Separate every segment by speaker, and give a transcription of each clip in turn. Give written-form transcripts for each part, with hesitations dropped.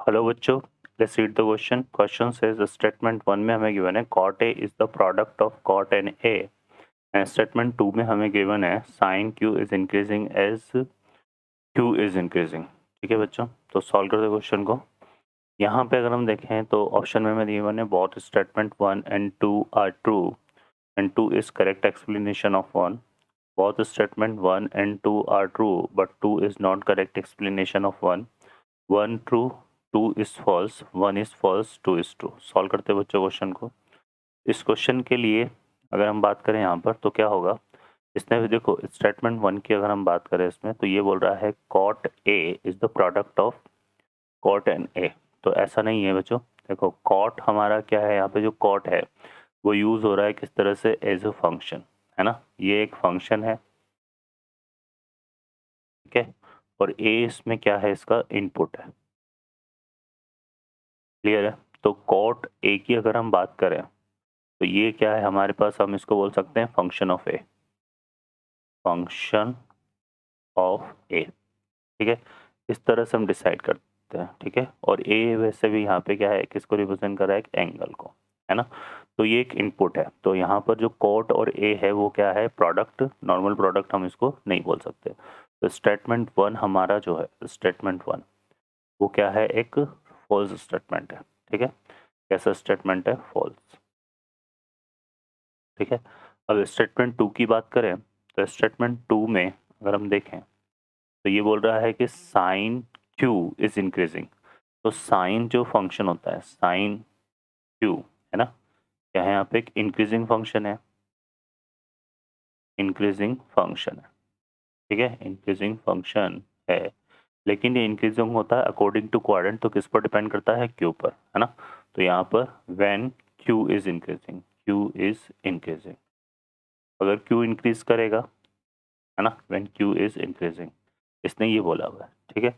Speaker 1: Hello बच्चों, let's read the question. Question says statement 1 में हमें गिवन है cot A is the product of cot and A and statement 2 में हमें given है sin Q is increasing as Q is increasing. ठीक है बच्चों, तो सॉल्व करते क्वेश्चन को। यहाँ पे अगर हम देखें तो ऑप्शन में हमें गिवन है both statement 1 and 2 are true and 2 is correct explanation of 1। Both statement 1 and 2 are true but 2 is not correct explanation of 1। 1 true, 2 is false, 1 is false, 2 is true. Solve करते हैं बच्चों question को। इस question के लिए अगर हम बात करें यहाँ पर तो क्या होगा, इसने भी देखो स्टेटमेंट 1 की अगर हम बात करें इसमें तो ये बोल रहा है cot A is the product of cot and A। तो ऐसा नहीं है बच्चों, देखो cot हमारा क्या है, यहाँ पे जो cot है वो यूज हो रहा है किस तरह से, एज अ फंक्शन, है ना। ये एक फंक्शन है, ठीक है, और A इसमें क्या है, इसका इनपुट है। क्लियर है। तो cot A की अगर हम बात करें तो ये क्या है हमारे पास, हम इसको बोल सकते हैं function of A, function of A. ठीक है, इस तरह से हम डिसाइड करते हैं। ठीक है, और ए वैसे भी यहाँ पे क्या है, किसको रिप्रेजेंट कर रहा है, एक एंगल को, है ना। तो ये एक इनपुट है, तो यहाँ पर जो cot और ए है वो क्या है, प्रोडक्ट, नॉर्मल प्रोडक्ट हम इसको नहीं बोल सकते। तो स्टेटमेंट 1 हमारा जो है, स्टेटमेंट 1 वो क्या है, एक फॉल्स स्टेटमेंट है। ठीक है, कैसा स्टेटमेंट है, फॉल्स। ठीक है, अब स्टेटमेंट 2 की बात करें तो स्टेटमेंट 2 में अगर हम देखें तो ये बोल रहा है कि साइन क्यू इज इंक्रीजिंग। तो साइन जो फंक्शन होता है, साइन क्यू, है ना, क्या है यहाँ पे, एक इंक्रीजिंग फंक्शन है, इंक्रीजिंग फंक्शन है। ठीक है, इंक्रीजिंग फंक्शन है, लेकिन ये इंक्रीजिंग होता है अकॉर्डिंग टू क्वाड्रेंट, तो किस पर डिपेंड करता है, क्यू पर, है ना। तो यहाँ पर when Q is increasing, Q is increasing, अगर क्यू इंक्रीज करेगा, है ना, व्हेन क्यू इज इंक्रीजिंग, इसने ये बोला हुआ है। ठीक है,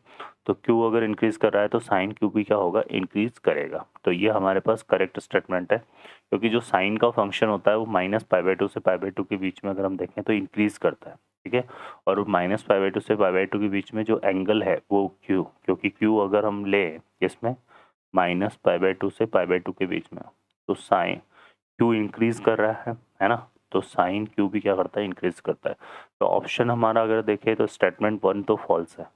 Speaker 1: तो क्यू अगर इंक्रीज कर रहा है तो साइन क्यू भी क्या होगा, इंक्रीज करेगा। तो ये हमारे पास करेक्ट स्टेटमेंट है, क्योंकि जो साइन का फंक्शन होता है वो -π/2 से π/2 के बीच में अगर हम देखें तो इंक्रीज करता है। ठीक है, और -π/2 से π/2 के बीच में जो एंगल है वो क्यू, क्योंकि क्यू अगर हम ले इसमें -π/2 से π/2 के बीच में, तो साइन क्यू इंक्रीज कर रहा है ना, तो साइन क्यू भी क्या करता है, इंक्रीज करता है। तो ऑप्शन हमारा अगर देखें तो स्टेटमेंट 1 तो फॉल्स है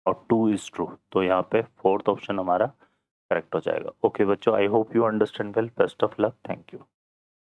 Speaker 1: और 2 इज ट्रू, तो यहाँ पे फोर्थ ऑप्शन हमारा करेक्ट हो जाएगा। ओके बच्चों, I hope you understand well, best of luck, thank you.